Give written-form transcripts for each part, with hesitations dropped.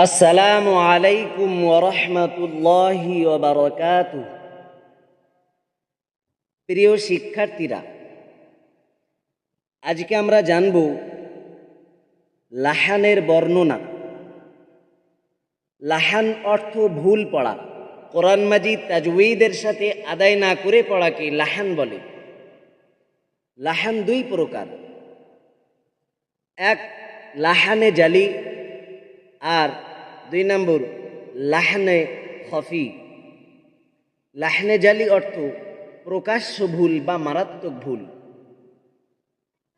আসসালামু আলাইকুম ওয়া রাহমাতুল্লাহি ওয়া বারাকাতুহু। প্রিয় শিক্ষার্থীরা, আজকে আমরা জানব লাহানের বর্ণনা। লাহান অর্থ ভুল পড়া। কোরআন মাজিদ তাজউইদের সাথে আদায় না করে পড়াকে লাহান বলে। লাহান দুই প্রকার, এক লাহানে জালি আর দুই নম্বর লাহানে খফি। লাহানে জালি অর্থ প্রকাশ্য ভুল বা মারাত্মক ভুল,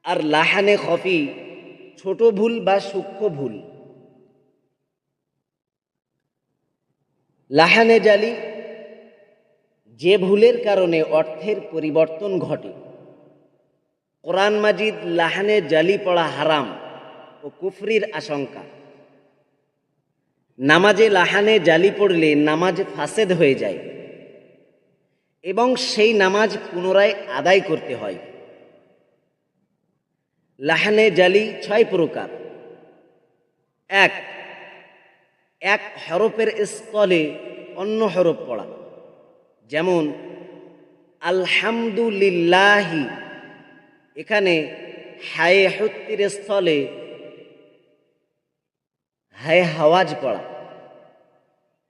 আর লাহানে খফি ছোট ভুল বা সূক্ষ্ম ভুল। লাহানে জালি যে ভুলের কারণে অর্থের পরিবর্তন ঘটে। কোরআন মাজিদ লাহানে জালি পড়া হারাম ও কুফরির আশঙ্কা। নামাজে লাহানে জালি পড়লে নামাজ ফাসেদ হয়ে যায় এবং সেই নামাজ পুনরায় আদায় করতে হয়। লাহানে জালি ছয় প্রকার। এক, এক হরফের স্থলে অন্য হরফ পড়া, যেমন আলহামদুলিল্লাহি, এখানে হায়ে হত্তির স্থলে হায়ে হাওয়াজ পড়া।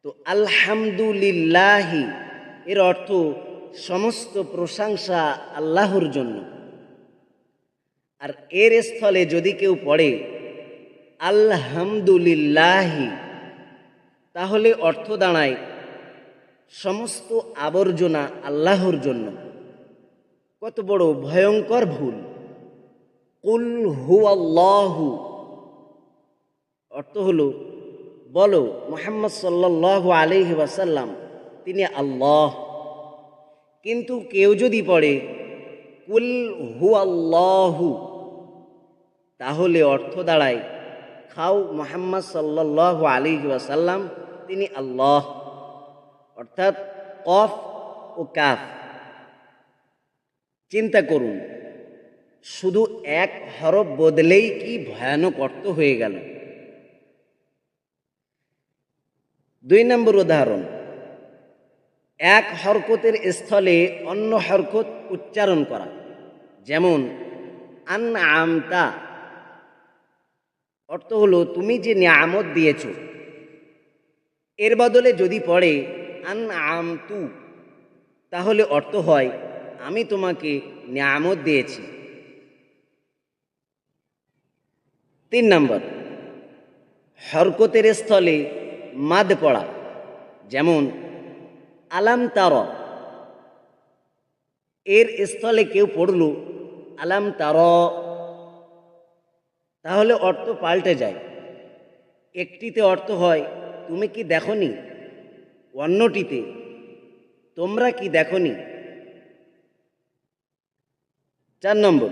তো আলহামদুলিল্লাহি এর অর্থ সমস্ত প্রশংসা আল্লাহর জন্য, আর এর স্থলে যদি কেউ পড়ে আলহামদুলিল্লাহি, তাহলে অর্থ দাঁড়ায় সমস্ত আবর্জনা আল্লাহর জন্য। কত বড় ভয়ঙ্কর ভুল! কুল হুয়াল্লাহু অর্থ হলো বলো মুহাম্মদ সাল্লাল্লাহু আলাইহি ওয়াসাল্লাম তিনি আল্লাহ। কিন্তু কেউ যদি পড়ে কুল হুয়াল্লাহু, তাহলে অর্থ দাঁড়ায় খাও মুহাম্মদ সাল্লাল্লাহু আলাইহি ওয়াসাল্লাম তিনি আল্লাহ, অর্থাৎ কফ ও কাফ। চিন্তা করুন, শুধু এক হরফ বদলেই কি ভয়ানক অর্থ হয়ে গেল। দুই নম্বর উদাহরণ, এক হরকতের স্থলে অন্য হরকত উচ্চারণ করা, যেমন আনআমতা, অর্থ হলো তুমি যে নিয়ামত দিয়েছ। এর বদলে যদি পড়ে আনআমতু, তাহলে অর্থ হয় আমি তোমাকে নিয়ামত দিয়েছি। তিন নম্বর, হরকতের স্থলে মাদ পড়া, যেমন আলাম তার, এর স্থলে কেউ পড়ল আলাম তার, তাহলে অর্থ পাল্টে যায়। একটিতে অর্থ হয় তুমি কি দেখনি, অন্যটিতে তোমরা কি দেখনি। চার নম্বর,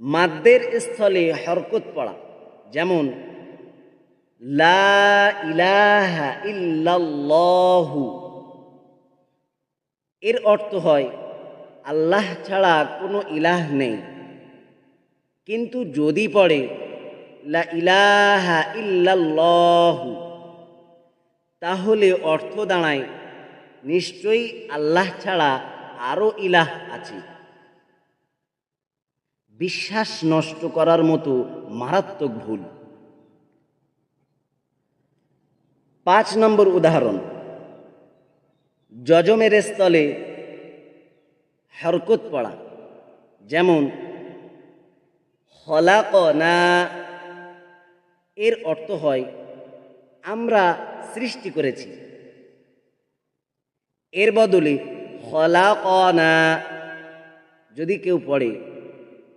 মাদ্দের স্থলে হরকত পড়া, যেমন লা ইলাহা ইল্লাল্লাহু, এর অর্থ হয় আল্লাহ ছাড়া কোনো ইলাহ নেই। কিন্তু যদি পড়ে লা ইলাহা ইল্লাল্লাহু, তাহলে অর্থ দাঁড়ায় নিশ্চয়ই আল্লাহ ছাড়া আরো ইলাহ আছে। বিশ্বাস নষ্ট করার মতো মারাত্মক ভুল। পাঁচ নম্বর উদাহরণ, যজমের স্থলে হরকত পড়া, যেমন খলাকনা, এর অর্থ হয় আমরা সৃষ্টি করেছি। এর বদলে খলাকনা যদি কেউ পড়ে,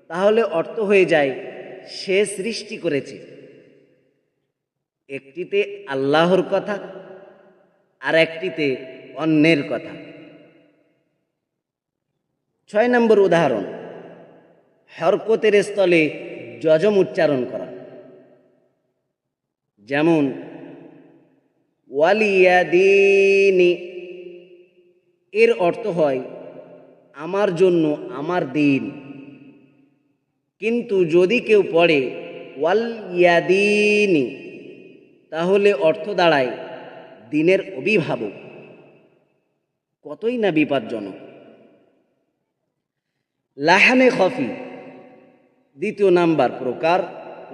তাহলে অর্থ হয়ে যায় সে সৃষ্টি করেছে। একটিতে আল্লাহর কথা আর একটিতে অন্যের কথা। ছয় নম্বর উদাহরণ, হরকতের স্থলে যজম উচ্চারণ করা, যেমন ওয়ালিয়াদিনি, এর অর্থ হয় আমার জন্য আমার দিন। কিন্তু যদি কেউ পড়ে ওয়াল ইয়াদিনি, তাহলে অর্থ দাঁড়ায় দিনের অভিভাবক। কতই না বিপজ্জনক। লাহানে খফি, দ্বিতীয় নাম্বার প্রকার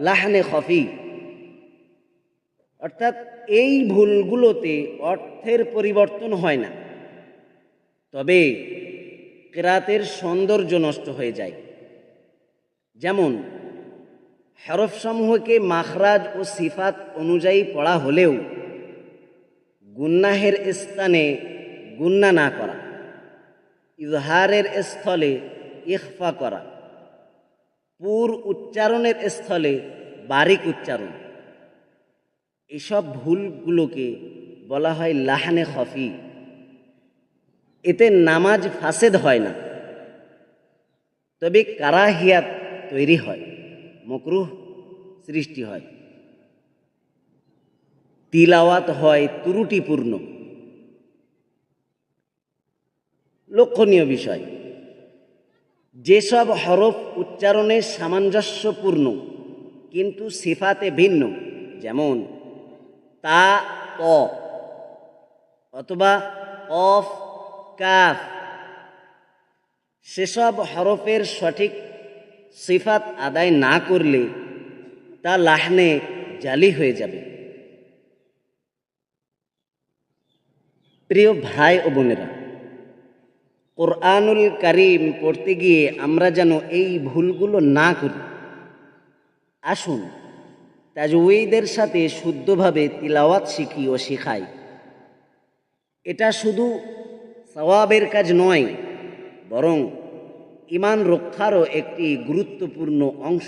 লাহানে খফি, অর্থাৎ এই ভুলগুলোতে অর্থের পরিবর্তন হয় না, তবে কেরাতের সৌন্দর্য নষ্ট হয়ে যায়। যেমন হরফসমূহকে মাখরাজ ও সিফাত অনুযায়ী পড়া হলেও গুন্নাহের স্থানে গুন্না না করা, ইজহারের স্থলে ইখফা করা, পুর উচ্চারণের স্থলে বারিক উচ্চারণ, এসব ভুলগুলোকে বলা হয় লাহানে খফি। এতে নামাজ ফাসেদ হয় না, তবে কারাহিয়াত তৈরি হয়, মকরুহ সৃষ্টি হয়, তিলাওয়াত হয় ত্রুটিপূর্ণ। লক্ষণীয় বিষয়, যেসব হরফ উচ্চারণে সামঞ্জস্যপূর্ণ কিন্তু সিফাতে ভিন্ন, যেমন তা ত অথবা অফ কাফ, সেসব হরফের সঠিক সিফাত আদায় না করলে তা লাহনে জালি হয়ে যাবে। প্রিয় ভাই ও বোনেরা, কোরআনুল কারীম পড়তে গিয়ে আমরা যেন এই ভুলগুলো না করি। আসুন তাজউইদের সাথে শুদ্ধভাবে তিলাওয়াত শিখি ও শেখাই। এটা শুধু সওয়াবের কাজ নয়, বরং ঈমান রক্ষারও একটি গুরুত্বপূর্ণ অংশ।